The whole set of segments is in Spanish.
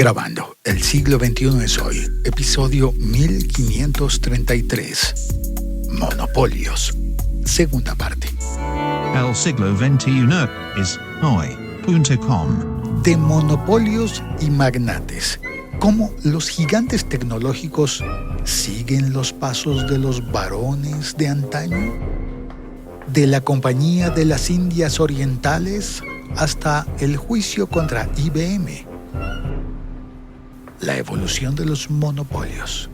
Grabando, el siglo XXI es hoy, episodio 1533. Monopolios, segunda parte. El siglo XXI es hoy.com. De monopolios y magnates, cómo los gigantes tecnológicos siguen los pasos de los varones de antaño. De la Compañía de las Indias Orientales hasta el juicio contra IBM. La evolución de los monopolios.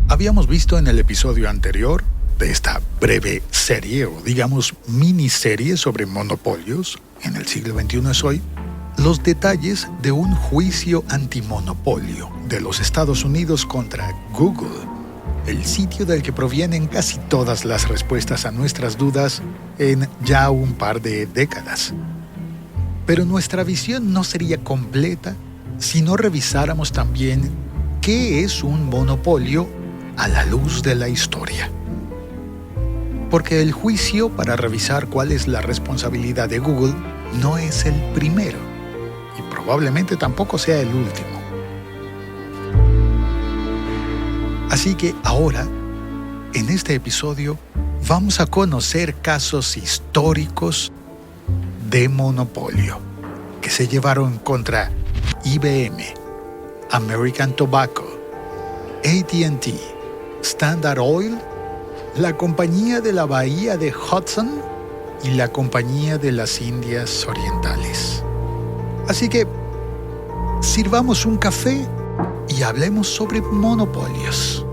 Habíamos visto en el episodio anterior de esta breve serie, o digamos miniserie sobre monopolios, en el siglo XXI es hoy, los detalles de un juicio antimonopolio de los Estados Unidos contra Google, el sitio del que provienen casi todas las respuestas a nuestras dudas en ya un par de décadas. Pero nuestra visión no sería completa si no revisáramos también qué es un monopolio a la luz de la historia. Porque el juicio para revisar cuál es la responsabilidad de Google no es el primero, y probablemente tampoco sea el último. Así que ahora, en este episodio, vamos a conocer casos históricos de monopolio que se llevaron contra IBM, American Tobacco, AT&T, Standard Oil, la Compañía de la Bahía de Hudson y la Compañía de las Indias Orientales. Así que, sirvamos un café y hablemos sobre monopolios,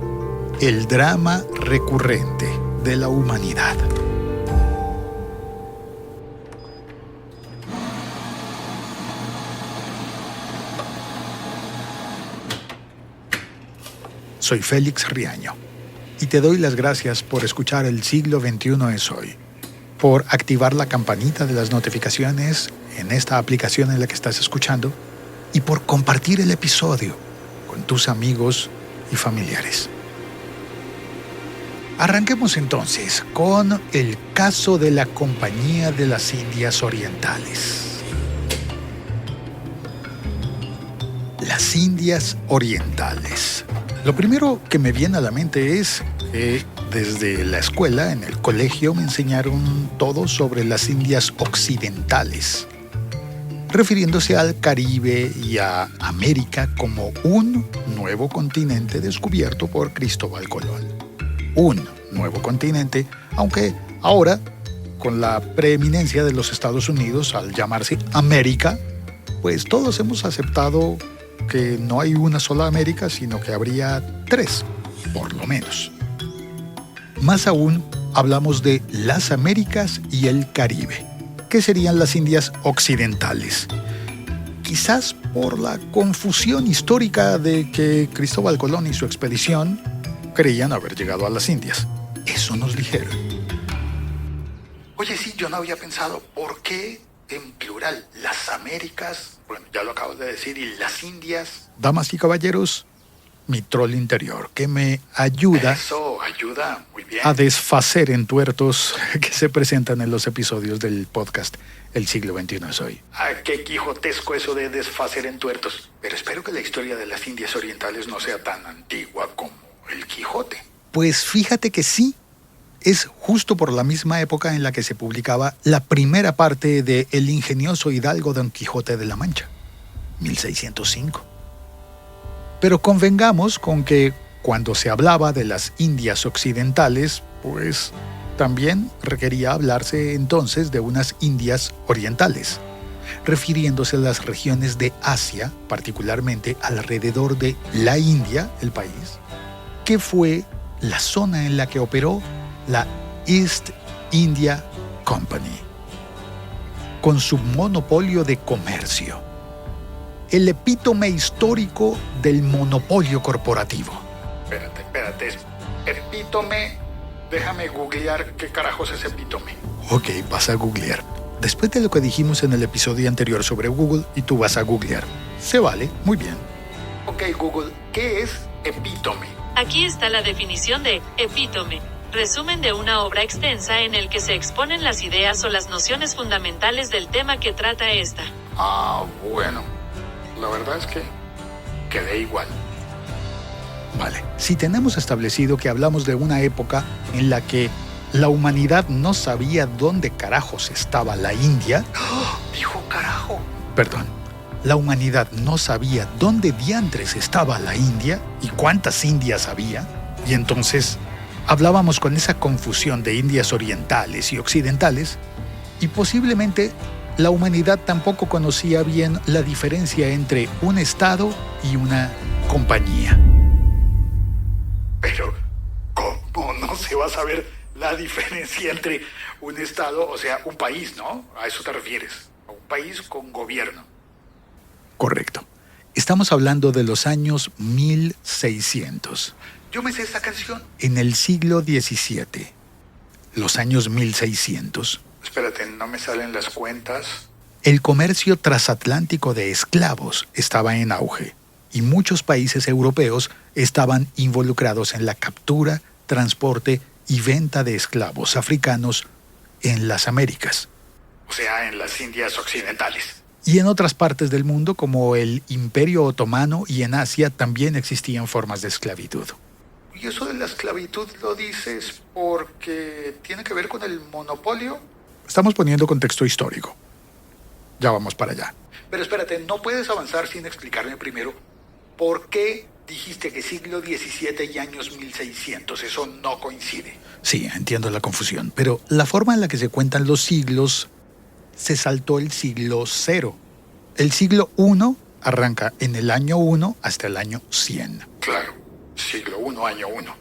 el drama recurrente de la humanidad. Soy Félix Riaño y te doy las gracias por escuchar El siglo XXI es hoy, por activar la campanita de las notificaciones en esta aplicación en la que estás escuchando y por compartir el episodio con tus amigos y familiares. Arranquemos entonces con el caso de la Compañía de las Indias Orientales. Las Indias Orientales. Lo primero que me viene a la mente es que desde la escuela, en el colegio, me enseñaron todo sobre las Indias Occidentales, refiriéndose al Caribe y a América como un nuevo continente descubierto por Cristóbal Colón. Un nuevo continente, aunque ahora, con la preeminencia de los Estados Unidos al llamarse América, pues todos hemos aceptado que no hay una sola América, sino que habría tres, por lo menos. Más aún, hablamos de las Américas y el Caribe, que serían las Indias Occidentales. Quizás por la confusión histórica de que Cristóbal Colón y su expedición creían haber llegado a las Indias. Eso nos dijeron. Oye, sí, yo no había pensado por qué en plural las Américas, bueno, ya lo acabo de decir, y las Indias. Damas y caballeros, mi troll interior, que me ayuda, Eso ayuda muy bien. a desfacer entuertos que se presentan en los episodios del podcast El siglo XXI es hoy. Ah, qué quijotesco eso de desfacer en tuertos. Pero espero que la historia de las Indias Orientales no sea tan antigua como el Quijote. Pues fíjate que sí. Es justo por la misma época en la que se publicaba la primera parte de El ingenioso hidalgo Don Quijote de la Mancha, 1605. Pero convengamos con que cuando se hablaba de las Indias Occidentales, pues también requería hablarse entonces de unas Indias Orientales, refiriéndose a las regiones de Asia, particularmente alrededor de la India, el país, que fue la zona en la que operó la East India Company, con su monopolio de comercio, el epítome histórico del monopolio corporativo. Espérate. Epítome. Déjame googlear qué carajos es epítome. Ok, vas a googlear. Después de lo que dijimos en el episodio anterior sobre Google, y tú vas a googlear. Se vale, muy bien. Ok, Google, ¿qué es epítome? Aquí está la definición de epítome. Resumen de una obra extensa en el que se exponen las ideas o las nociones fundamentales del tema que trata esta. Bueno. La verdad es que quedé igual. Vale, si tenemos establecido que hablamos de una época en la que la humanidad no sabía dónde carajos estaba la India, Dijo carajo. perdón, la humanidad no sabía dónde diantres estaba la India y cuántas Indias había, y entonces hablábamos con esa confusión de Indias orientales y occidentales, y posiblemente la humanidad tampoco conocía bien la diferencia entre un estado y una compañía. Pero, ¿cómo no se va a saber la diferencia entre un estado, o sea, un país, ¿no? A eso te refieres. A un país con gobierno. Correcto. Estamos hablando de los años 1600, Yo me sé esa canción. en el siglo XVII. Los años 1600. Espérate, no me salen las cuentas. El comercio transatlántico de esclavos estaba en auge y muchos países europeos estaban involucrados en la captura, transporte y venta de esclavos africanos en las Américas O sea, en las Indias occidentales. y en otras partes del mundo como el Imperio Otomano, y en Asia también existían formas de esclavitud. ¿Y eso de la esclavitud lo dices porque tiene que ver con el monopolio? Estamos poniendo contexto histórico. Ya vamos para allá. Pero espérate, no puedes avanzar sin explicarme primero por qué dijiste que siglo XVII y años 1600. Eso no coincide. Sí, entiendo la confusión, pero la forma en la que se cuentan los siglos se saltó el siglo 0. El siglo 1 arranca en el año 1 hasta el año 100. Claro, siglo I, año 1.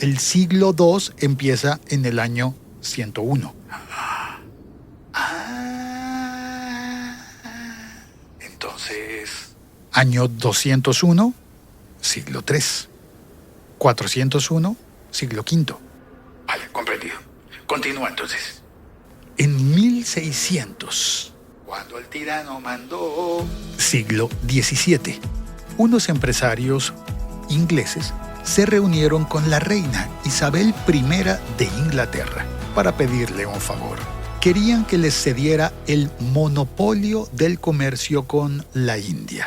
El siglo 2 empieza en el año 101. Entonces, Año 201, siglo 3. 401, siglo V. vale, comprendido. Continúa entonces. En 1600, Cuando el tirano mandó... siglo XVII, unos empresarios ingleses se reunieron con la reina Isabel I de Inglaterra para pedirle un favor. Querían que les cediera el monopolio del comercio con la India.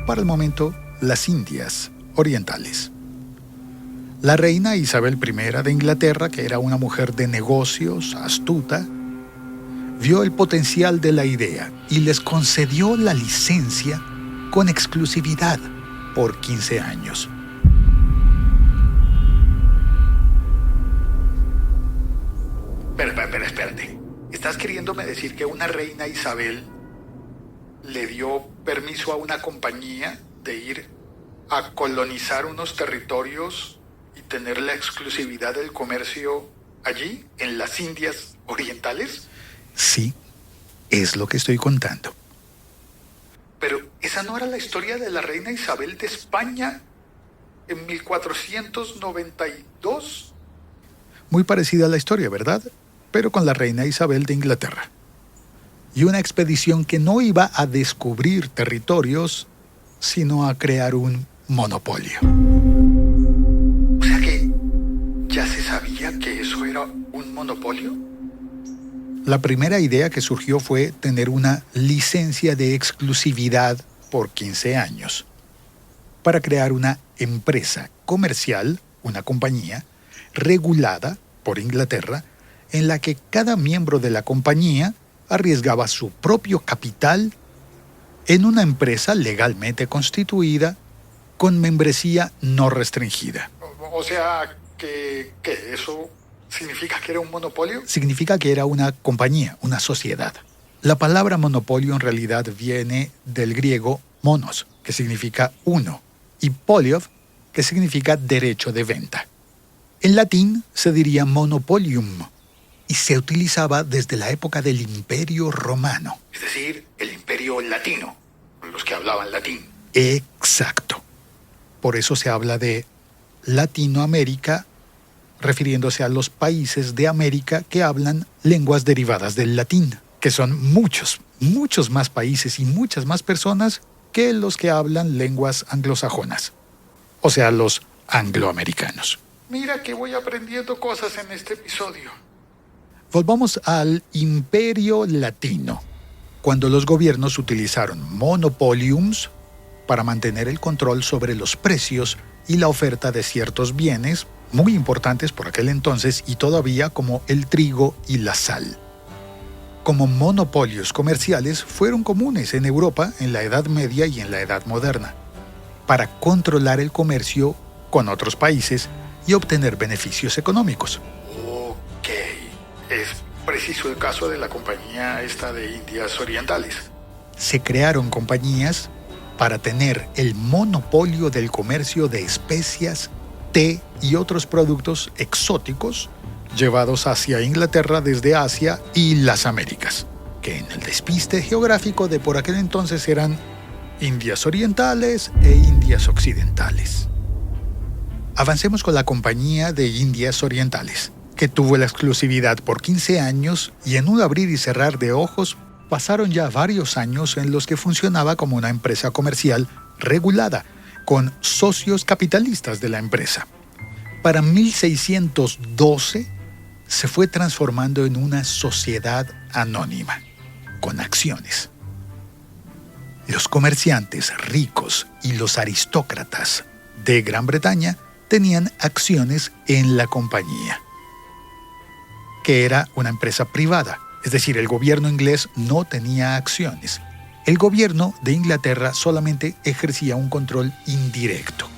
Para el momento, las Indias orientales. La reina Isabel I de Inglaterra, que era una mujer de negocios, astuta, vio el potencial de la idea y les concedió la licencia con exclusividad por 15 años. Espérate. ¿Estás queriéndome decir que una reina Isabel le dio permiso a una compañía de ir a colonizar unos territorios y tener la exclusividad del comercio allí, en las Indias orientales? Sí, es lo que estoy contando. Pero esa no era la historia de la reina Isabel de España en 1492. Muy parecida a la historia, ¿verdad? Pero con la reina Isabel de Inglaterra. Y una expedición que no iba a descubrir territorios, sino a crear un monopolio. O sea que ya se sabía que eso era un monopolio. La primera idea que surgió fue tener una licencia de exclusividad por 15 años para crear una empresa comercial, una compañía, regulada por Inglaterra, en la que cada miembro de la compañía arriesgaba su propio capital en una empresa legalmente constituida con membresía no restringida. O sea que eso significa que era un monopolio. Significa que era una compañía, una sociedad. La palabra monopolio en realidad viene del griego monos, que significa uno, y polios, que significa derecho de venta. En latín se diría monopolium, y se utilizaba desde la época del Imperio Romano. Es decir, el imperio latino, los que hablaban latín. Exacto. Por eso se habla de Latinoamérica, refiriéndose a los países de América que hablan lenguas derivadas del latín, que son muchos más países y muchas más personas que los que hablan lenguas anglosajonas, o sea, los angloamericanos. Mira que voy aprendiendo cosas en este episodio. Volvamos al Imperio Latino. cuando los gobiernos utilizaron monopoliums para mantener el control sobre los precios y la oferta de ciertos bienes muy importantes por aquel entonces y todavía, como el trigo y la sal. Como monopolios comerciales fueron comunes en Europa en la Edad Media y en la Edad Moderna, para controlar el comercio con otros países y obtener beneficios económicos. Ok, es preciso el caso de la compañía esta de Indias Orientales. Se crearon compañías para tener el monopolio del comercio de especias, té y otros productos exóticos llevados hacia Inglaterra desde Asia y las Américas, que en el despiste geográfico de por aquel entonces eran Indias Orientales e Indias Occidentales. Avancemos con la Compañía de Indias Orientales, que tuvo la exclusividad por 15 años y en un abrir y cerrar de ojos pasaron ya varios años en los que funcionaba como una empresa comercial regulada, con socios capitalistas de la empresa. Para 1612 se fue transformando en una sociedad anónima, con acciones. Los comerciantes ricos y los aristócratas de Gran Bretaña tenían acciones en la compañía, que era una empresa privada, es decir, el gobierno inglés no tenía acciones. El gobierno de Inglaterra solamente ejercía un control indirecto.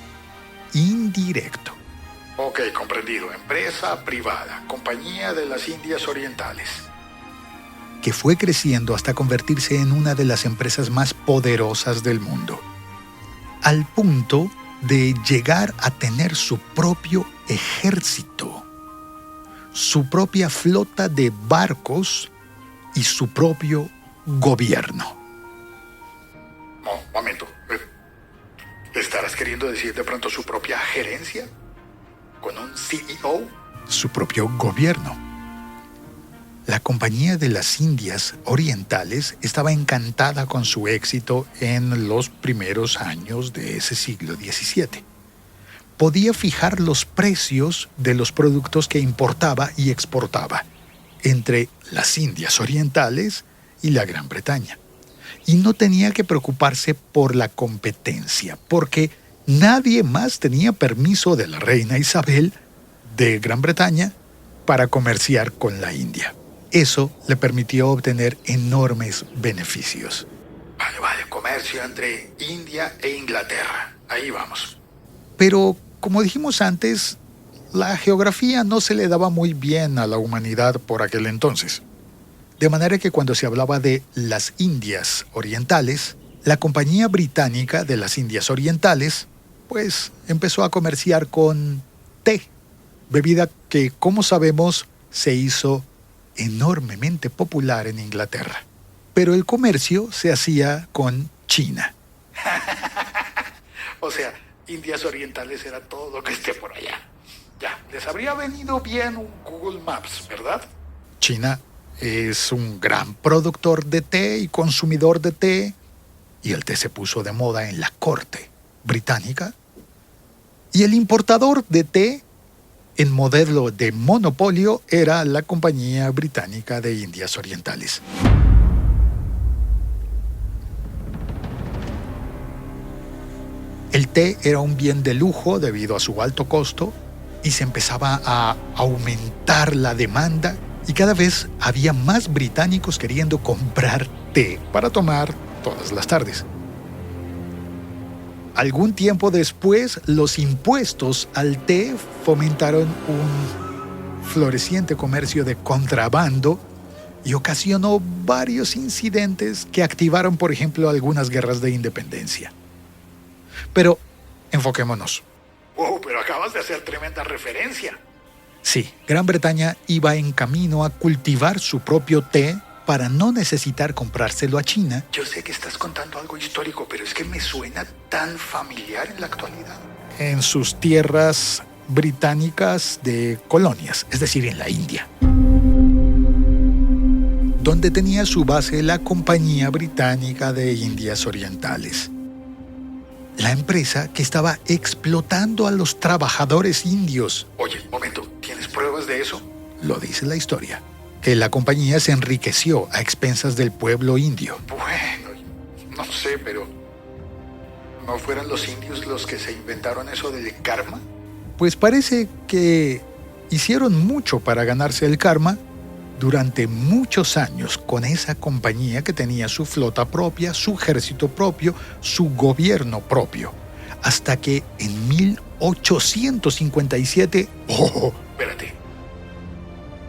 Indirecto. Ok, comprendido. Empresa privada, Compañía de las Indias Orientales. Que fue creciendo hasta convertirse en una de las empresas más poderosas del mundo, al punto de llegar a tener su propio ejército, su propia flota de barcos y su propio gobierno. Momento. ¿Estarás queriendo decir de pronto su propia gerencia? ¿Con un CEO? Su propio gobierno. La Compañía de las Indias Orientales estaba encantada con su éxito en los primeros años de ese siglo XVII. Podía fijar los precios de los productos que importaba y exportaba entre las Indias Orientales y la Gran Bretaña. Y no tenía que preocuparse por la competencia, porque nadie más tenía permiso de la reina Isabel de Gran Bretaña para comerciar con la India. Eso le permitió obtener enormes beneficios. Vale, comercio entre India e Inglaterra. Ahí vamos. Pero, como dijimos antes, la geografía no se le daba muy bien a la humanidad por aquel entonces. De manera que cuando se hablaba de las Indias Orientales, la Compañía Británica de las Indias Orientales, pues empezó a comerciar con té, bebida que, como sabemos, se hizo enormemente popular en Inglaterra. Pero el comercio se hacía con China. O sea, Indias Orientales era todo lo que esté por allá. Ya, les habría venido bien un Google Maps, ¿verdad? China es un gran productor de té y consumidor de té, y el té se puso de moda en la corte británica. Y el importador de té, en modelo de monopolio, era la Compañía Británica de Indias Orientales. El té era un bien de lujo debido a su alto costo y se empezaba a aumentar la demanda y cada vez había más británicos queriendo comprar té para tomar todas las tardes. Algún tiempo después, los impuestos al té fomentaron un floreciente comercio de contrabando y ocasionó varios incidentes que activaron, por ejemplo, algunas guerras de independencia. Pero enfoquémonos. Wow, pero acabas de hacer tremenda referencia. Sí, Gran Bretaña iba en camino a cultivar su propio té para no necesitar comprárselo a China. Yo sé que estás contando algo histórico, pero es que me suena tan familiar en la actualidad. En sus tierras británicas de colonias, es decir, en la India, donde tenía su base la Compañía Británica de Indias Orientales. La empresa que estaba explotando a los trabajadores indios. Oye, un momento, ¿tienes pruebas de eso? Lo dice la historia. que la compañía se enriqueció a expensas del pueblo indio. Bueno, no sé, pero ¿no fueron los indios los que se inventaron eso del karma? Pues parece que hicieron mucho para ganarse el karma durante muchos años con esa compañía que tenía su flota propia, su ejército propio, su gobierno propio. Hasta que en 1857, Espérate,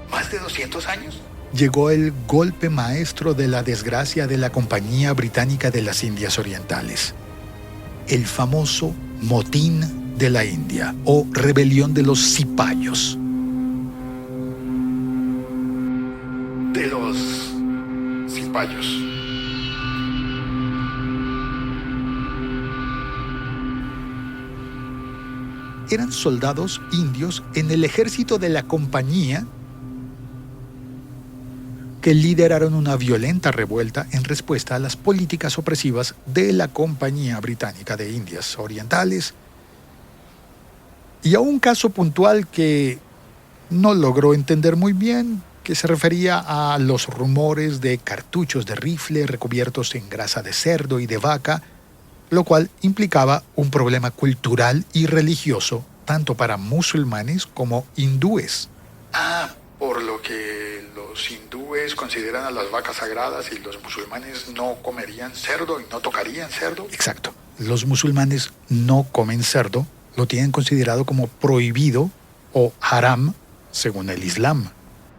¿más de 200 años? llegó el golpe maestro de la desgracia de la Compañía Británica de las Indias Orientales. El famoso Motín de la India o Rebelión de los Cipayos. De los cipayos. Eran soldados indios en el ejército de la compañía que lideraron una violenta revuelta en respuesta a las políticas opresivas de la Compañía Británica de Indias Orientales y a un caso puntual que no logró entender muy bien, que se refería a los rumores de cartuchos de rifle recubiertos en grasa de cerdo y de vaca, lo cual implicaba un problema cultural y religioso tanto para musulmanes como hindúes. Por lo que los hindúes consideran a las vacas sagradas y los musulmanes no comerían cerdo y no tocarían cerdo. Exacto. Los musulmanes no comen cerdo, lo tienen considerado como prohibido o haram según el Islam.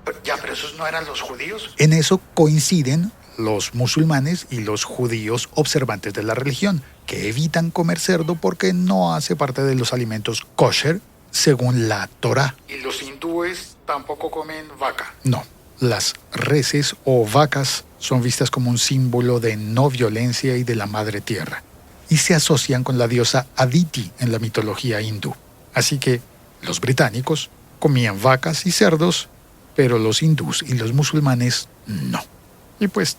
Pero esos no eran los judíos. En eso coinciden los musulmanes y los judíos observantes de la religión, que evitan comer cerdo porque no hace parte de los alimentos kosher según la Torá. ¿Y los hindúes tampoco comen vaca? No, las reses o vacas son vistas como un símbolo de no violencia y de la madre tierra, y se asocian con la diosa Aditi en la mitología hindú. Así que los británicos comían vacas y cerdos, pero los hindús y los musulmanes no. Y pues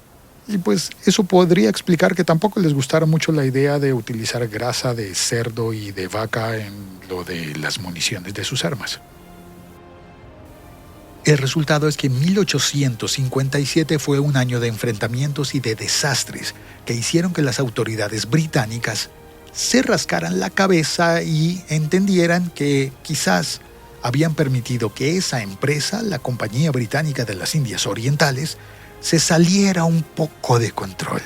eso podría explicar que tampoco les gustara mucho la idea de utilizar grasa de cerdo y de vaca en lo de las municiones de sus armas. El resultado es que 1857 fue un año de enfrentamientos y de desastres que hicieron que las autoridades británicas se rascaran la cabeza y entendieran que quizás habían permitido que esa empresa, la Compañía Británica de las Indias Orientales, se saliera un poco de control.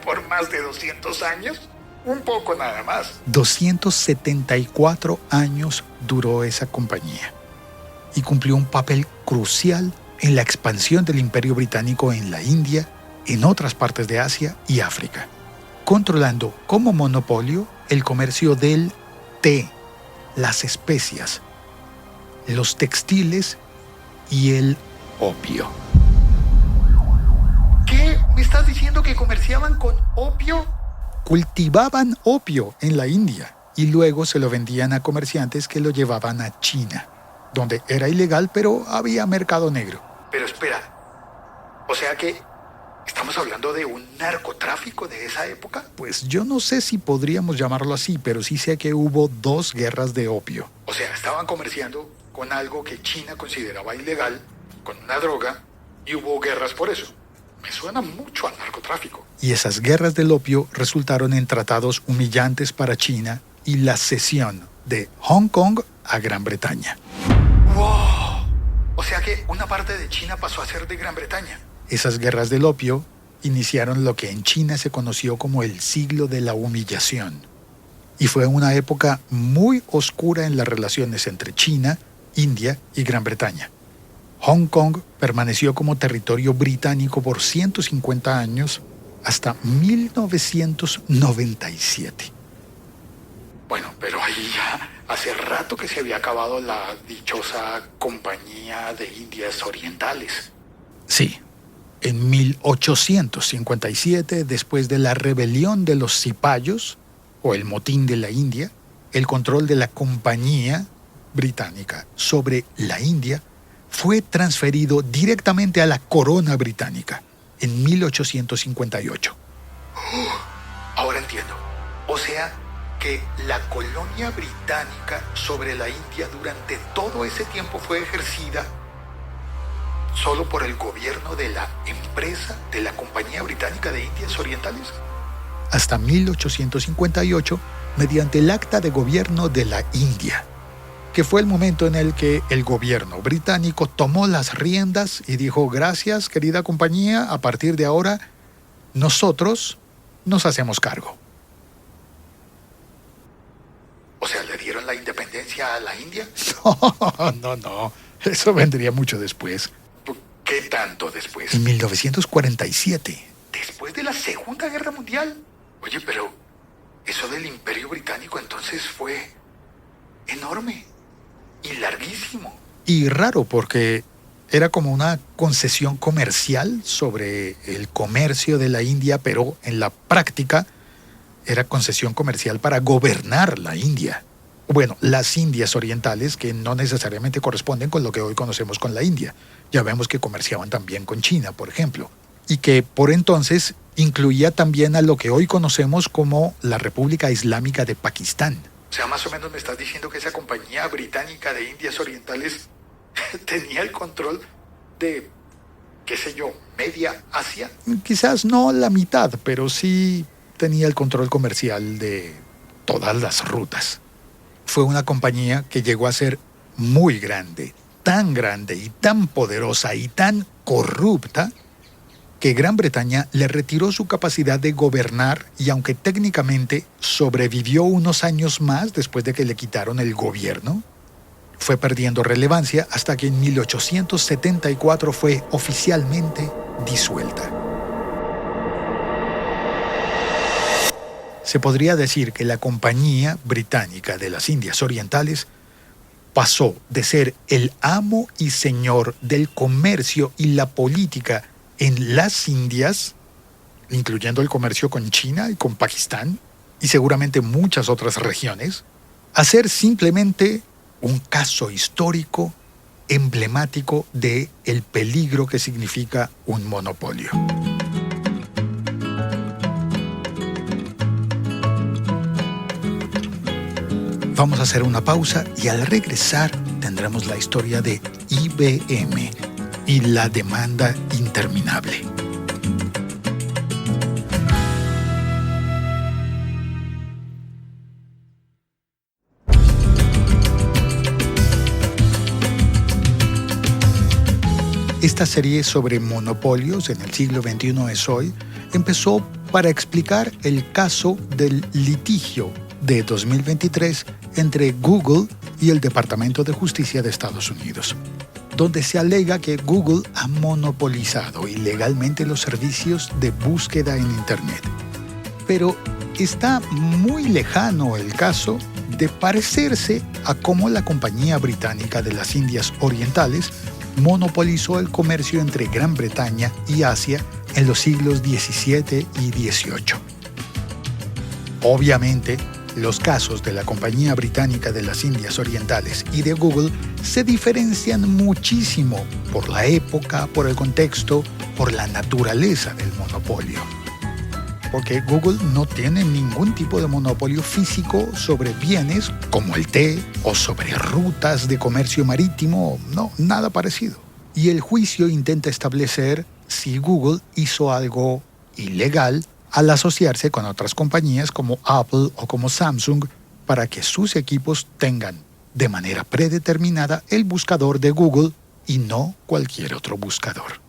¿Por más de 200 años? Un poco nada más. 274 años duró esa compañía y cumplió un papel crucial en la expansión del Imperio Británico en la India, en otras partes de Asia y África, controlando como monopolio el comercio del té, las especias, los textiles y el opio. ¿Qué? ¿Me estás diciendo que comerciaban con opio? Cultivaban opio en la India y luego se lo vendían a comerciantes que lo llevaban a China, donde era ilegal pero había mercado negro. Pero espera, o sea que ¿estamos hablando de un narcotráfico de esa época? Pues yo no sé si podríamos llamarlo así, pero sí sé que hubo 2 guerras de opio. O sea, estaban comerciando con algo que China consideraba ilegal, con una droga, y hubo guerras por eso. Me suena mucho al narcotráfico. Y esas guerras del opio resultaron en tratados humillantes para China y la cesión de Hong Kong a Gran Bretaña. ¡Wow! O sea que una parte de China pasó a ser de Gran Bretaña. Esas guerras del opio iniciaron lo que en China se conoció como el siglo de la humillación. Y fue una época muy oscura en las relaciones entre China, India y Gran Bretaña. Hong Kong permaneció como territorio británico por 150 años hasta 1997. Bueno, pero ahí ya hace rato que se había acabado la dichosa Compañía de Indias Orientales. Sí, en 1857, después de la rebelión de los Cipayos, o el Motín de la India, el control de la Compañía Británica sobre la India fue transferido directamente a la corona británica en 1858. Ahora entiendo. O sea que la colonia británica sobre la India durante todo ese tiempo fue ejercida solo por el gobierno de la empresa de la Compañía Británica de Indias Orientales. Hasta 1858, mediante el Acta de Gobierno de la India, que fue el momento en el que el gobierno británico tomó las riendas y dijo: gracias, querida compañía, a partir de ahora nosotros nos hacemos cargo. O sea, ¿le dieron la independencia a la India? No, eso vendría mucho después. ¿Qué tanto después? En 1947. ¿Después de la Segunda Guerra Mundial? Oye, pero eso del Imperio Británico entonces fue enorme y larguísimo. Y raro, porque era como una concesión comercial sobre el comercio de la India, pero en la práctica era concesión comercial para gobernar la India. Bueno, las Indias Orientales, que no necesariamente corresponden con lo que hoy conocemos con la India. Ya vemos que comerciaban también con China, por ejemplo, y que por entonces incluía también a lo que hoy conocemos como la República Islámica de Pakistán. O sea, más o menos me estás diciendo que esa Compañía Británica de Indias Orientales tenía el control de, qué sé yo, media Asia. Quizás no la mitad, pero sí tenía el control comercial de todas las rutas. Fue una compañía que llegó a ser muy grande y tan poderosa y tan corrupta que Gran Bretaña le retiró su capacidad de gobernar, y aunque técnicamente sobrevivió unos años más después de que le quitaron el gobierno, fue perdiendo relevancia hasta que en 1874 fue oficialmente disuelta. Se podría decir que la Compañía Británica de las Indias Orientales pasó de ser el amo y señor del comercio y la política en las Indias, incluyendo el comercio con China y con Pakistán, y seguramente muchas otras regiones, a ser simplemente un caso histórico emblemático de el peligro que significa un monopolio. Vamos a hacer una pausa y al regresar tendremos la historia de IBM y la demanda interminable. Esta serie sobre monopolios en el siglo XXI es hoy empezó para explicar el caso del litigio de 2023 entre Google y el Departamento de Justicia de Estados Unidos, donde se alega que Google ha monopolizado ilegalmente los servicios de búsqueda en Internet. Pero está muy lejano el caso de parecerse a cómo la Compañía Británica de las Indias Orientales monopolizó el comercio entre Gran Bretaña y Asia en los siglos XVII y XVIII. Obviamente, los casos de la Compañía Británica de las Indias Orientales y de Google se diferencian muchísimo por la época, por el contexto, por la naturaleza del monopolio. Porque Google no tiene ningún tipo de monopolio físico sobre bienes como el té o sobre rutas de comercio marítimo, no, nada parecido. Y el juicio intenta establecer si Google hizo algo ilegal al asociarse con otras compañías como Apple o como Samsung para que sus equipos tengan de manera predeterminada el buscador de Google y no cualquier otro buscador.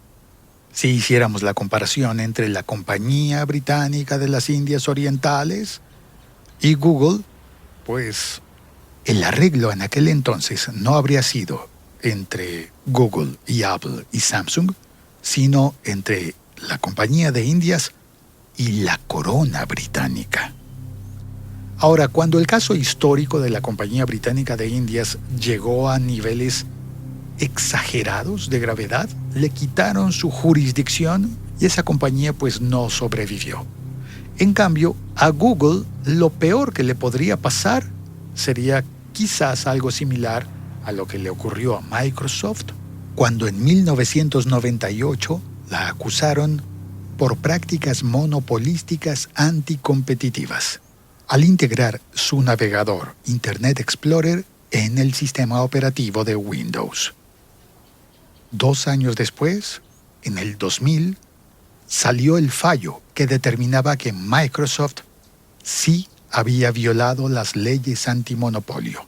Si hiciéramos la comparación entre la Compañía Británica de las Indias Orientales y Google, pues el arreglo en aquel entonces no habría sido entre Google y Apple y Samsung, sino entre la Compañía de Indias y la corona británica. Ahora, cuando el caso histórico de la Compañía Británica de Indias llegó a niveles exagerados de gravedad, le quitaron su jurisdicción y esa compañía pues no sobrevivió. En cambio, a Google lo peor que le podría pasar sería quizás algo similar a lo que le ocurrió a Microsoft cuando en 1998 la acusaron por prácticas monopolísticas anticompetitivas al integrar su navegador Internet Explorer en el sistema operativo de Windows. 2 años después, en el 2000, salió el fallo que determinaba que Microsoft sí había violado las leyes antimonopolio.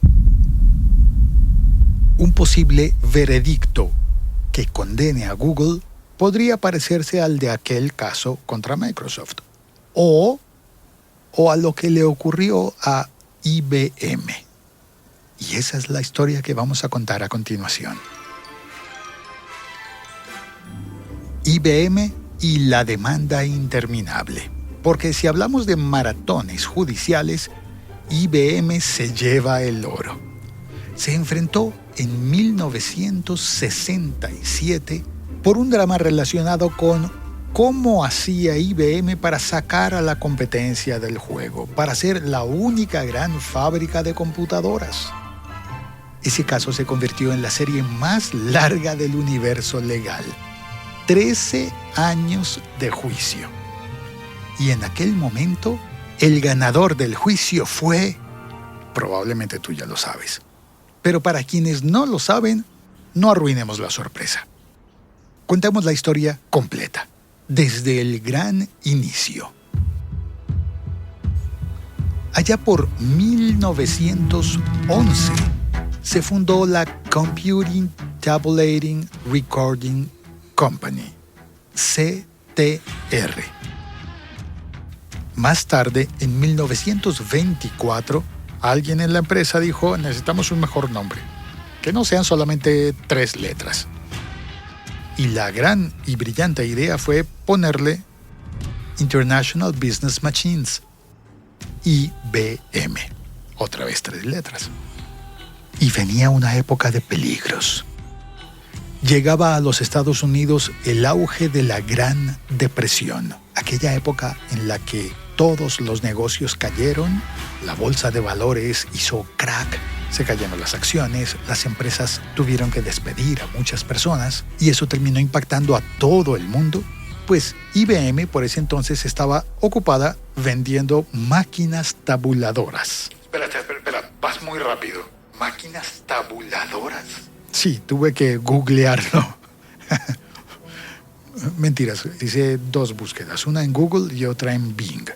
Un posible veredicto que condene a Google podría parecerse al de aquel caso contra Microsoft, o a lo que le ocurrió a IBM. Y esa es la historia que vamos a contar a continuación. IBM y la demanda interminable. Porque si hablamos de maratones judiciales, IBM se lleva el oro. Se enfrentó en 1967 por un drama relacionado con cómo hacía IBM para sacar a la competencia del juego, para ser la única gran fábrica de computadoras. Ese caso se convirtió en la serie más larga del universo legal. 13 años de juicio. Y en aquel momento, el ganador del juicio fue, probablemente tú ya lo sabes, pero para quienes no lo saben, no arruinemos la sorpresa. Contemos la historia completa, desde el gran inicio. Allá por 1911, se fundó la Computing Tabulating Recording Company, CTR. Más tarde, en 1924, alguien en la empresa dijo: necesitamos un mejor nombre, que no sean solamente 3 letras. Y la gran y brillante idea fue ponerle International Business Machines, IBM, otra vez 3 letras. Y venía una época de peligros. Llegaba a los Estados Unidos el auge de la Gran Depresión, aquella época en la que todos los negocios cayeron, la bolsa de valores hizo crack, se cayeron las acciones, las empresas tuvieron que despedir a muchas personas y eso terminó impactando a todo el mundo, pues IBM por ese entonces estaba ocupada vendiendo máquinas tabuladoras. Espera, vas muy rápido. ¿Máquinas tabuladoras? Sí, tuve que googlearlo. Mentiras, hice 2 búsquedas, una en Google y otra en Bing.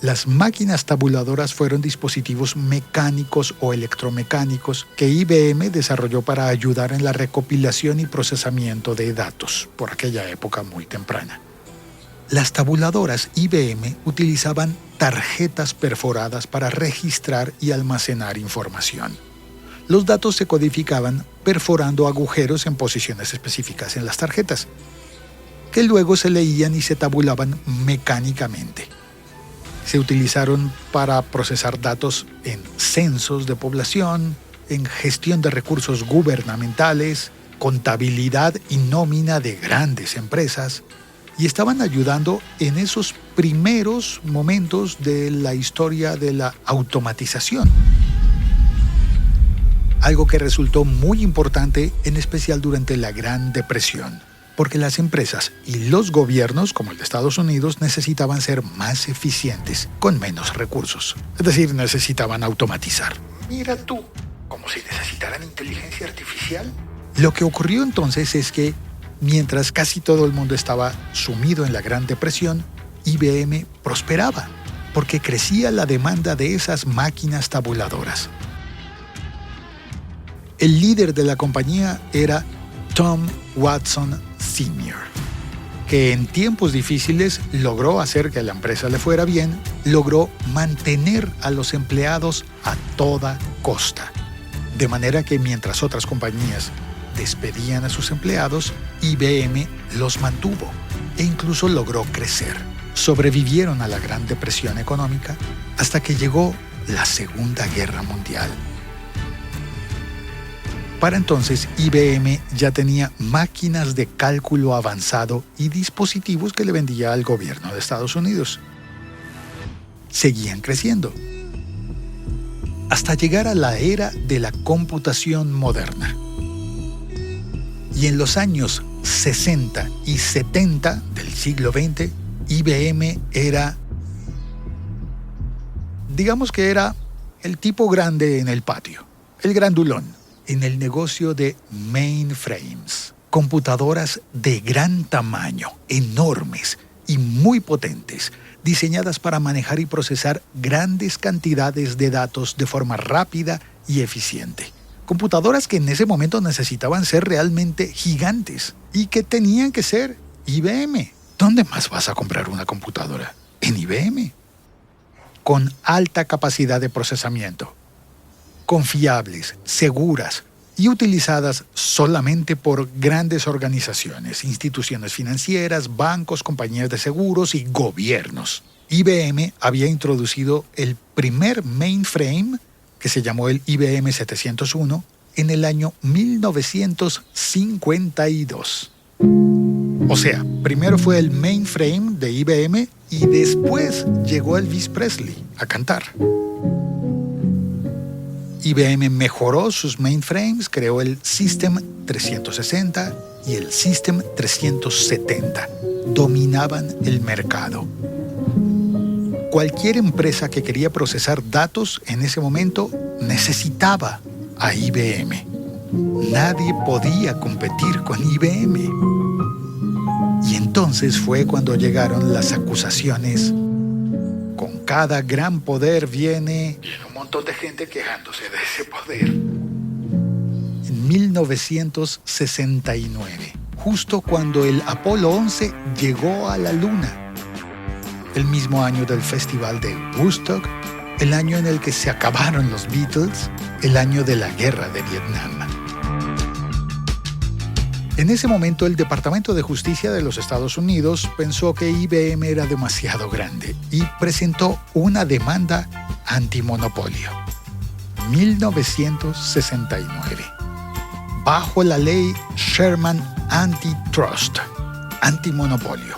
Las máquinas tabuladoras fueron dispositivos mecánicos o electromecánicos que IBM desarrolló para ayudar en la recopilación y procesamiento de datos, por aquella época muy temprana. Las tabuladoras IBM utilizaban tarjetas perforadas para registrar y almacenar información. Los datos se codificaban perforando agujeros en posiciones específicas en las tarjetas, que luego se leían y se tabulaban mecánicamente. Se utilizaron para procesar datos en censos de población, en gestión de recursos gubernamentales, contabilidad y nómina de grandes empresas, y estaban ayudando en esos primeros momentos de la historia de la automatización. Algo que resultó muy importante, en especial durante la Gran Depresión, porque las empresas y los gobiernos, como el de Estados Unidos, necesitaban ser más eficientes, con menos recursos. Es decir, necesitaban automatizar. Mira tú, como si necesitaran inteligencia artificial. Lo que ocurrió entonces es que, mientras casi todo el mundo estaba sumido en la Gran Depresión, IBM prosperaba, porque crecía la demanda de esas máquinas tabuladoras. El líder de la compañía era Tom Watson Sr., que en tiempos difíciles logró hacer que la empresa le fuera bien, logró mantener a los empleados a toda costa. De manera que mientras otras compañías despedían a sus empleados, IBM los mantuvo e incluso logró crecer. Sobrevivieron a la Gran Depresión económica hasta que llegó la Segunda Guerra Mundial. Para entonces, IBM ya tenía máquinas de cálculo avanzado y dispositivos que le vendía al gobierno de Estados Unidos. Seguían creciendo, hasta llegar a la era de la computación moderna. Y en los años 60 y 70 del siglo XX, IBM era, digamos que era el tipo grande en el patio, el grandulón, en el negocio de mainframes, computadoras de gran tamaño, enormes y muy potentes, diseñadas para manejar y procesar grandes cantidades de datos de forma rápida y eficiente. Computadoras que en ese momento necesitaban ser realmente gigantes y que tenían que ser IBM. ¿Dónde más vas a comprar una computadora? En IBM. Con alta capacidad de procesamiento, confiables, seguras y utilizadas solamente por grandes organizaciones, instituciones financieras, bancos, compañías de seguros y gobiernos. IBM había introducido el primer mainframe, que se llamó el IBM 701, en el año 1952. O sea, primero fue el mainframe de IBM y después llegó Elvis Presley a cantar. IBM mejoró sus mainframes, creó el System 360 y el System 370. Dominaban el mercado. Cualquier empresa que quería procesar datos en ese momento necesitaba a IBM. Nadie podía competir con IBM. Y entonces fue cuando llegaron las acusaciones. Con cada gran poder viene un montón de gente quejándose de ese poder. En 1969, justo cuando el Apolo 11 llegó a la Luna. El mismo año del Festival de Woodstock, el año en el que se acabaron los Beatles, el año de la Guerra de Vietnam. En ese momento, el Departamento de Justicia de los Estados Unidos pensó que IBM era demasiado grande y presentó una demanda antimonopolio. 1969. Bajo la ley Sherman Antitrust, antimonopolio,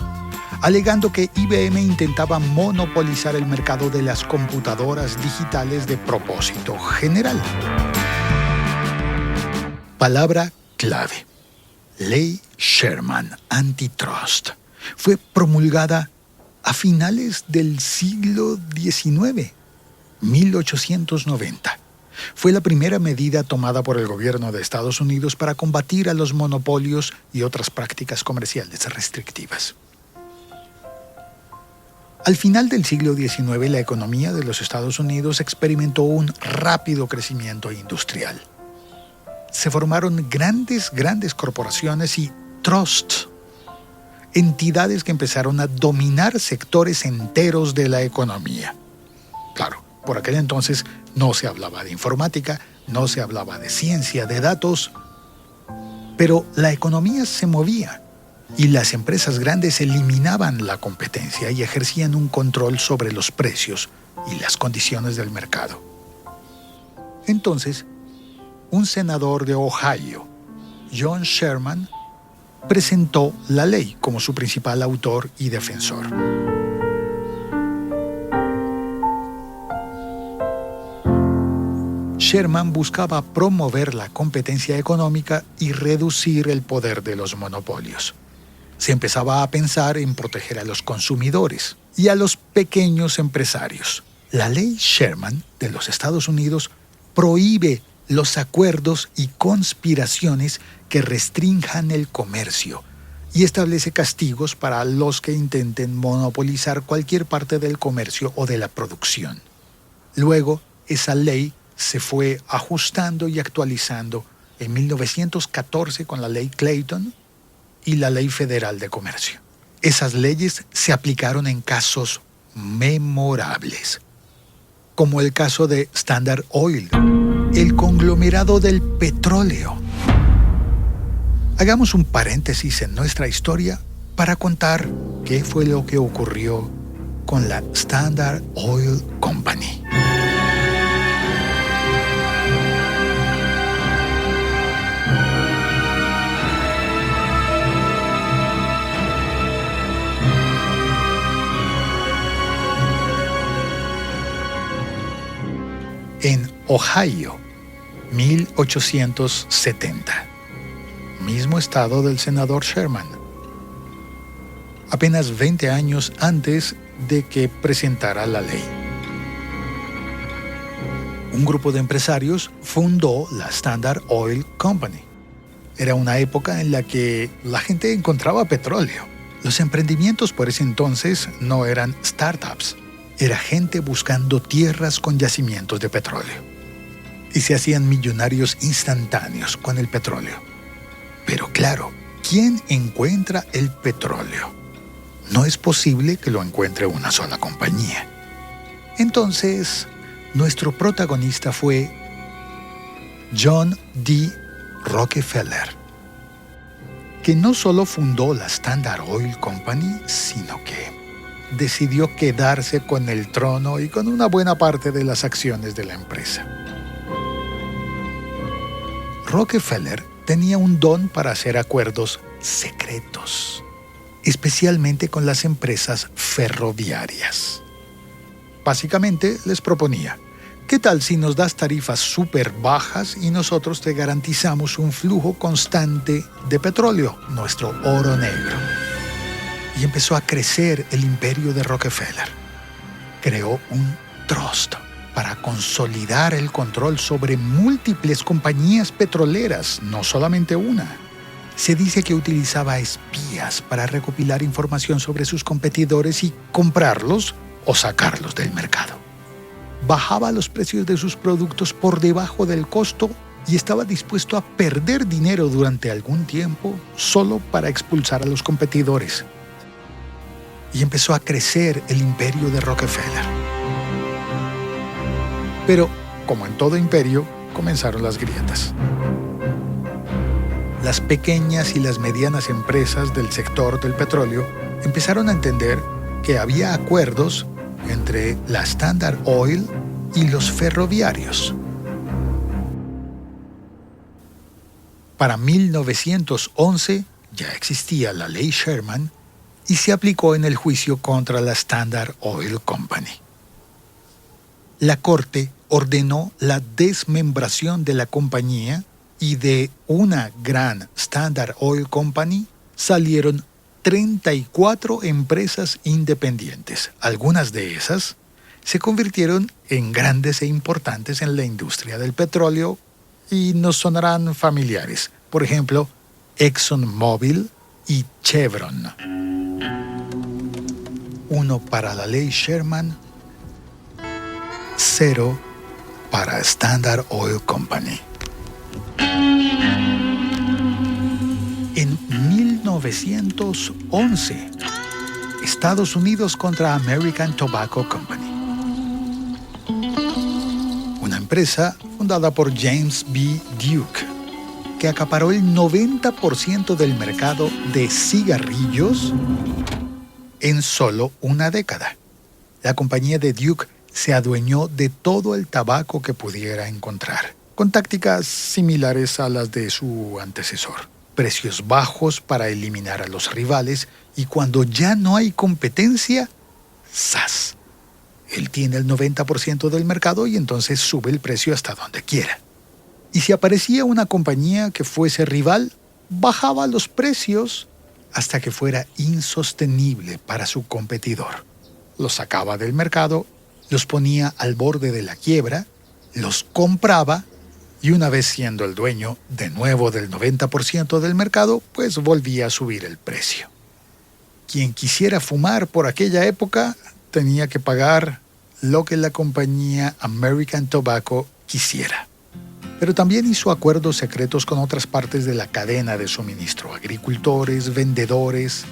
alegando que IBM intentaba monopolizar el mercado de las computadoras digitales de propósito general. Palabra clave. Ley Sherman Antitrust fue promulgada a finales del siglo XIX, 1890. Fue la primera medida tomada por el gobierno de Estados Unidos para combatir a los monopolios y otras prácticas comerciales restrictivas. Al final del siglo XIX, la economía de los Estados Unidos experimentó un rápido crecimiento industrial. Se formaron grandes corporaciones y trusts, entidades que empezaron a dominar sectores enteros de la economía. Claro, por aquel entonces no se hablaba de informática, no se hablaba de ciencia de datos, pero la economía se movía y las empresas grandes eliminaban la competencia y ejercían un control sobre los precios y las condiciones del mercado. Entonces, un senador de Ohio, John Sherman, presentó la ley como su principal autor y defensor. Sherman buscaba promover la competencia económica y reducir el poder de los monopolios. Se empezaba a pensar en proteger a los consumidores y a los pequeños empresarios. La ley Sherman de los Estados Unidos prohíbe los acuerdos y conspiraciones que restrinjan el comercio y establece castigos para los que intenten monopolizar cualquier parte del comercio o de la producción. Luego, esa ley se fue ajustando y actualizando en 1914 con la ley Clayton y la Ley Federal de Comercio. Esas leyes se aplicaron en casos memorables, como el caso de Standard Oil, el conglomerado del petróleo. Hagamos un paréntesis en nuestra historia para contar qué fue lo que ocurrió con la Standard Oil Company. En Ohio, 1870. Mismo estado del senador Sherman. Apenas 20 años antes de que presentara la ley. un grupo de empresarios fundó la Standard Oil Company. Era una época en la que la gente encontraba petróleo. Los emprendimientos por ese entonces no eran startups, era gente buscando tierras con yacimientos de petróleo. Y se hacían millonarios instantáneos con el petróleo. Pero claro, ¿quién encuentra el petróleo? No es posible que lo encuentre una sola compañía. Entonces, nuestro protagonista fue John D. Rockefeller, que no solo fundó la Standard Oil Company, sino que decidió quedarse con el trono y con una buena parte de las acciones de la empresa. Rockefeller tenía un don para hacer acuerdos secretos, especialmente con las empresas ferroviarias. Básicamente les proponía: ¿qué tal si nos das tarifas súper bajas y nosotros te garantizamos un flujo constante de petróleo, nuestro oro negro? Y empezó a crecer el imperio de Rockefeller. Creó un trust para consolidar el control sobre múltiples compañías petroleras, no solamente una. Se dice que utilizaba espías para recopilar información sobre sus competidores y comprarlos o sacarlos del mercado. Bajaba los precios de sus productos por debajo del costo y estaba dispuesto a perder dinero durante algún tiempo solo para expulsar a los competidores. Y empezó a crecer el imperio de Rockefeller. Pero, como en todo imperio, comenzaron las grietas. Las pequeñas y las medianas empresas del sector del petróleo empezaron a entender que había acuerdos entre la Standard Oil y los ferroviarios. Para 1911 ya existía la Ley Sherman y se aplicó en el juicio contra la Standard Oil Company. La Corte ordenó la desmembración de la compañía y de una gran Standard Oil Company salieron 34 empresas independientes. Algunas de esas se convirtieron en grandes e importantes en la industria del petróleo y nos sonarán familiares. Por ejemplo, ExxonMobil y Chevron. 1 para la Ley Sherman, 0 para Standard Oil Company. En 1911, Estados Unidos contra American Tobacco Company. Una empresa fundada por James B. Duke, que acaparó el 90% del mercado de cigarrillos en solo una década. La compañía de Duke se adueñó de todo el tabaco que pudiera encontrar, con tácticas similares a las de su antecesor. Precios bajos para eliminar a los rivales y cuando ya no hay competencia, ¡zas! Él tiene el 90% del mercado y entonces sube el precio hasta donde quiera. Y si aparecía una compañía que fuese rival, bajaba los precios hasta que fuera insostenible para su competidor. Los sacaba del mercado, los ponía al borde de la quiebra, los compraba y una vez siendo el dueño de nuevo del 90% del mercado, pues volvía a subir el precio. Quien quisiera fumar por aquella época tenía que pagar lo que la compañía American Tobacco quisiera. Pero también hizo acuerdos secretos con otras partes de la cadena de suministro, agricultores, vendedores,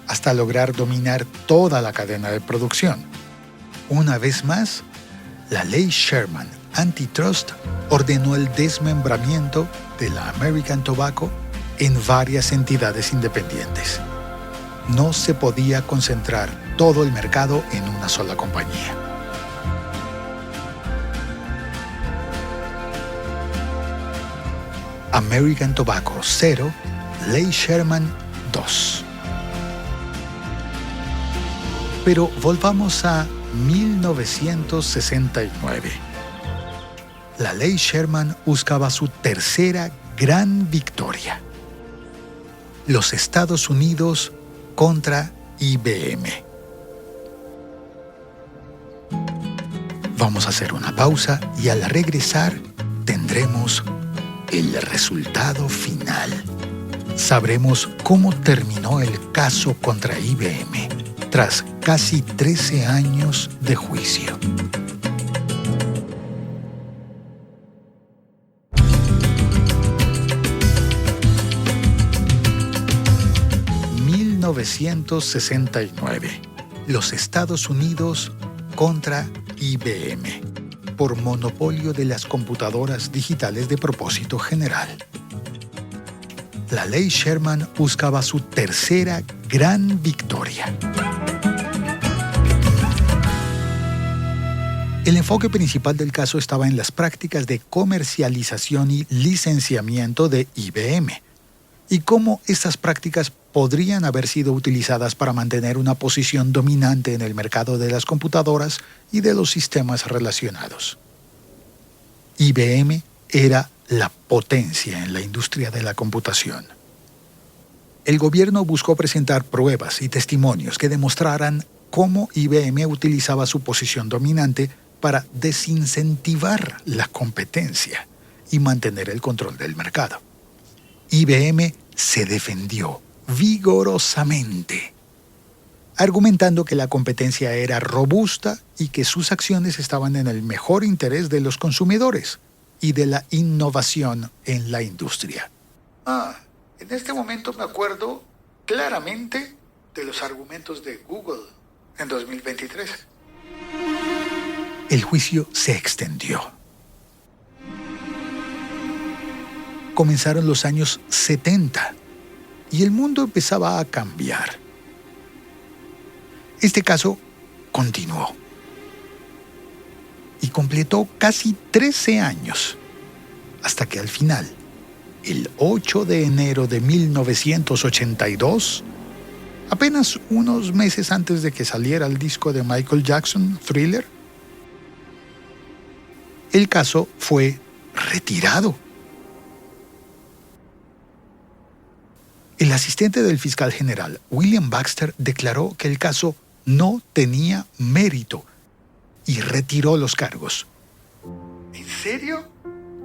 hasta lograr dominar toda la cadena de producción. Una vez más, la Ley Sherman Antitrust ordenó el desmembramiento de la American Tobacco en varias entidades independientes. No se podía concentrar todo el mercado en una sola compañía. American Tobacco 0, Ley Sherman 2. Pero volvamos a 1969. La Ley Sherman buscaba su tercera gran victoria. Los Estados Unidos contra IBM. Vamos a hacer una pausa y al regresar tendremos el resultado final. Sabremos cómo terminó el caso contra IBM tras casi 13 años de juicio. ...1969... los Estados Unidos contra IBM... por monopolio de las computadoras digitales de propósito general. La ley Sherman buscaba su tercera gran victoria. El enfoque principal del caso estaba en las prácticas de comercialización y licenciamiento de IBM, y cómo estas prácticas podrían haber sido utilizadas para mantener una posición dominante en el mercado de las computadoras y de los sistemas relacionados. IBM era la potencia en la industria de la computación. El gobierno buscó presentar pruebas y testimonios que demostraran cómo IBM utilizaba su posición dominante para desincentivar la competencia y mantener el control del mercado. IBM se defendió vigorosamente, argumentando que la competencia era robusta y que sus acciones estaban en el mejor interés de los consumidores y de la innovación en la industria. En este momento me acuerdo claramente de los argumentos de Google en 2023. El juicio se extendió. Comenzaron los años 70 y el mundo empezaba a cambiar. Este caso continuó y completó casi 13 años, hasta que al final, el 8 de enero de 1982, apenas unos meses antes de que saliera el disco de Michael Jackson, Thriller, el caso fue retirado. El asistente del fiscal general, William Baxter, declaró que el caso no tenía mérito y retiró los cargos. ¿En serio?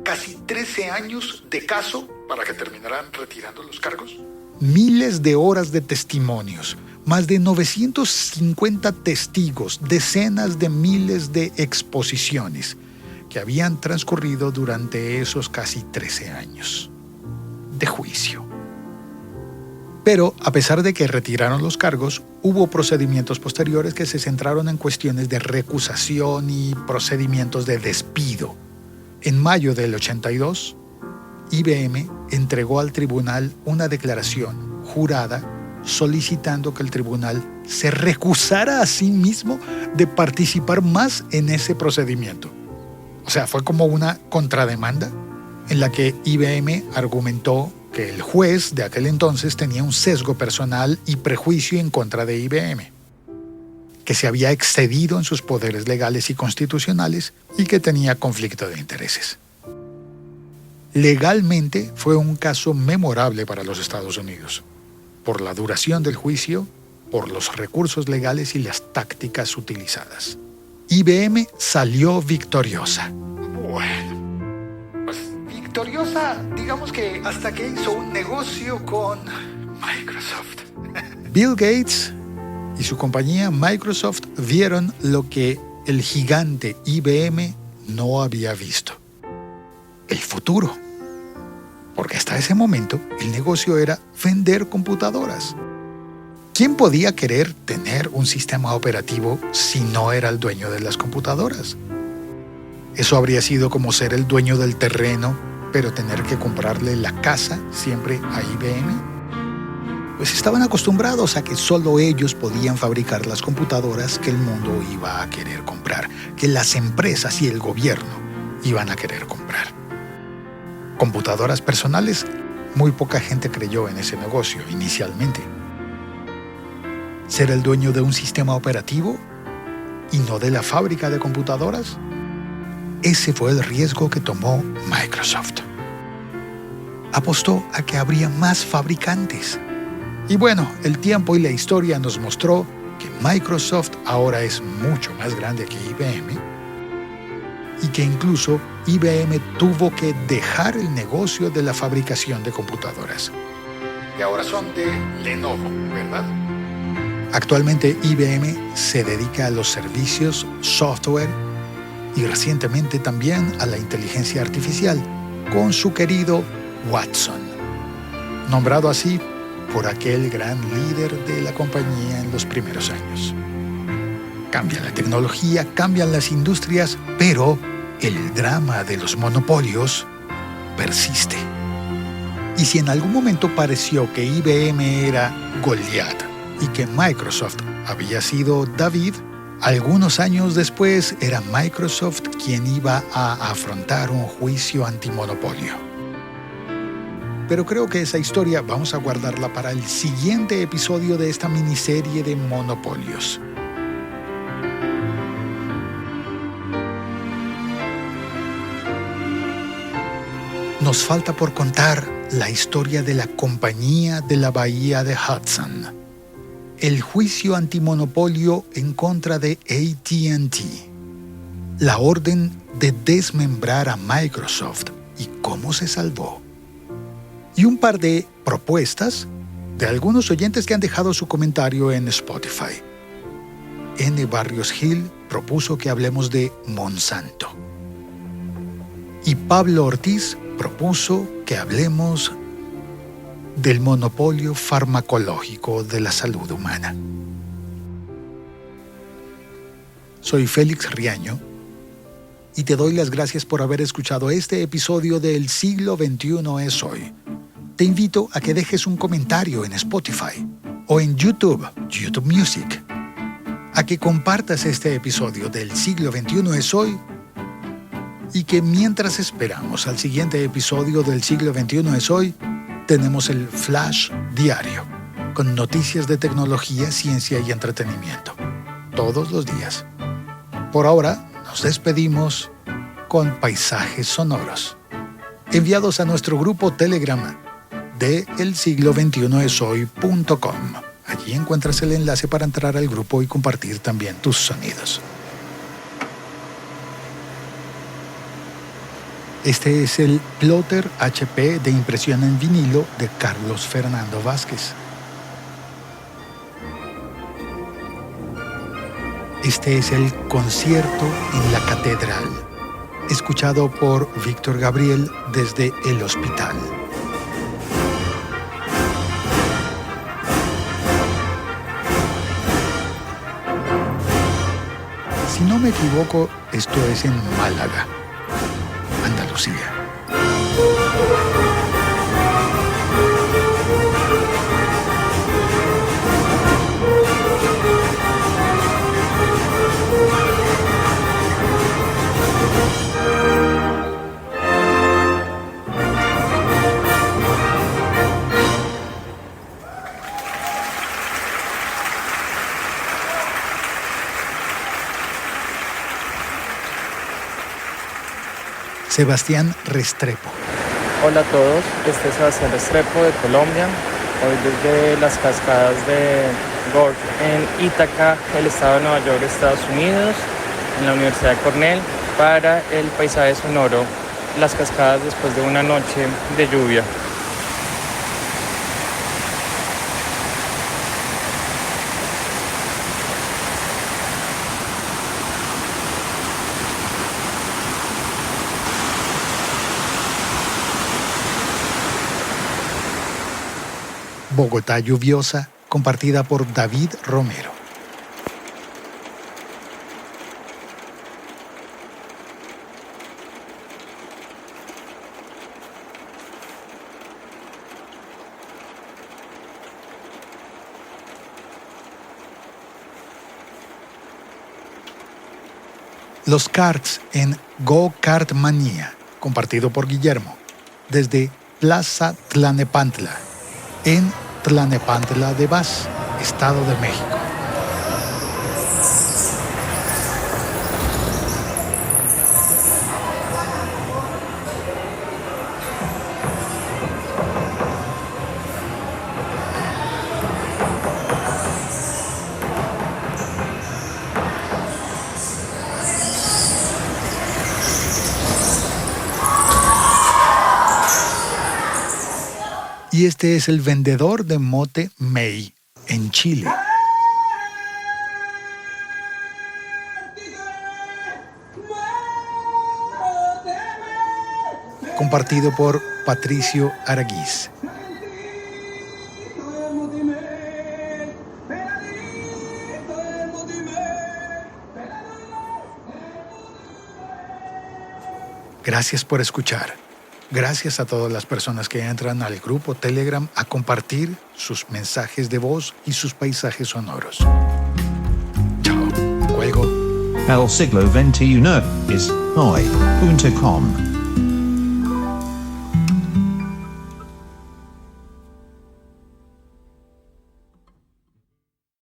¿Casi 13 años de caso para que terminaran retirando los cargos? Miles de horas de testimonios, más de 950 testigos, decenas de miles de exposiciones que habían transcurrido durante esos casi 13 años de juicio. Pero, a pesar de que retiraron los cargos, hubo procedimientos posteriores que se centraron en cuestiones de recusación y procedimientos de despido. En mayo del 82, IBM entregó al tribunal una declaración jurada solicitando que el tribunal se recusara a sí mismo de participar más en ese procedimiento. O sea, fue como una contrademanda en la que IBM argumentó que el juez de aquel entonces tenía un sesgo personal y prejuicio en contra de IBM, que se había excedido en sus poderes legales y constitucionales y que tenía conflicto de intereses. Legalmente fue un caso memorable para los Estados Unidos, por la duración del juicio, por los recursos legales y las tácticas utilizadas. IBM salió victoriosa. Bueno, pues victoriosa, digamos que hasta que hizo un negocio con Microsoft. Bill Gates y su compañía Microsoft vieron lo que el gigante IBM no había visto: el futuro. Porque hasta ese momento el negocio era vender computadoras. ¿Quién podía querer tener un sistema operativo si no era el dueño de las computadoras? Eso habría sido como ser el dueño del terreno, pero tener que comprarle la casa siempre a IBM. Pues estaban acostumbrados a que solo ellos podían fabricar las computadoras que el mundo iba a querer comprar, que las empresas y el gobierno iban a querer comprar. Computadoras personales, muy poca gente creyó en ese negocio inicialmente. ¿Ser el dueño de un sistema operativo y no de la fábrica de computadoras? Ese fue el riesgo que tomó Microsoft. Apostó a que habría más fabricantes. Y bueno, el tiempo y la historia nos mostró que Microsoft ahora es mucho más grande que IBM y que incluso IBM tuvo que dejar el negocio de la fabricación de computadoras. Y ahora son de Lenovo, ¿verdad? Actualmente IBM se dedica a los servicios, software y recientemente también a la inteligencia artificial con su querido Watson, nombrado así por aquel gran líder de la compañía en los primeros años. Cambia la tecnología, cambian las industrias, pero el drama de los monopolios persiste. Y si en algún momento pareció que IBM era Goliat y que Microsoft había sido David, algunos años después era Microsoft quien iba a afrontar un juicio antimonopolio. Pero creo que esa historia vamos a guardarla para el siguiente episodio de esta miniserie de monopolios. Nos falta por contar la historia de la Compañía de la Bahía de Hudson, el juicio antimonopolio en contra de AT&T, la orden de desmembrar a Microsoft y cómo se salvó, y un par de propuestas de algunos oyentes que han dejado su comentario en Spotify. N. Barrios Gil propuso que hablemos de Monsanto. Y Pablo Ortiz propuso que hablemos del monopolio farmacológico de la salud humana. Soy Félix Riaño y te doy las gracias por haber escuchado este episodio de El siglo XXI es hoy. Te invito a que dejes un comentario en Spotify o en YouTube Music, a que compartas este episodio del siglo XXI es hoy y que mientras esperamos al siguiente episodio del siglo XXI es hoy, tenemos el Flash Diario, con noticias de tecnología, ciencia y entretenimiento, todos los días. Por ahora, nos despedimos con paisajes sonoros, enviados a nuestro grupo Telegram de elsiglo21eshoy.com. Allí encuentras el enlace para entrar al grupo y compartir también tus sonidos. Este es el plotter HP de impresión en vinilo de Carlos Fernando Vázquez. Este es el concierto en la catedral, escuchado por Víctor Gabriel desde el hospital. Si no me equivoco, esto es en Málaga, Andalucía. Sebastián Restrepo. Hola a todos, este es Sebastián Restrepo de Colombia, hoy desde las cascadas de Gorge en Ítaca, el estado de Nueva York, Estados Unidos, en la Universidad de Cornell, para el paisaje sonoro, las cascadas después de una noche de lluvia. Bogotá lluviosa, compartida por David Romero. Los karts en Go Kart Manía, compartido por Guillermo, desde Plaza Tlanepantla, en Tlanepantla de Vaz, Estado de México. y este es el vendedor de mote May en Chile. Compartido por Patricio Araguiz. Gracias por escuchar. Gracias a todas las personas que entran al grupo Telegram a compartir sus mensajes de voz y sus paisajes sonoros. Chao. Cuelgo. El siglo XXI es hoy.com.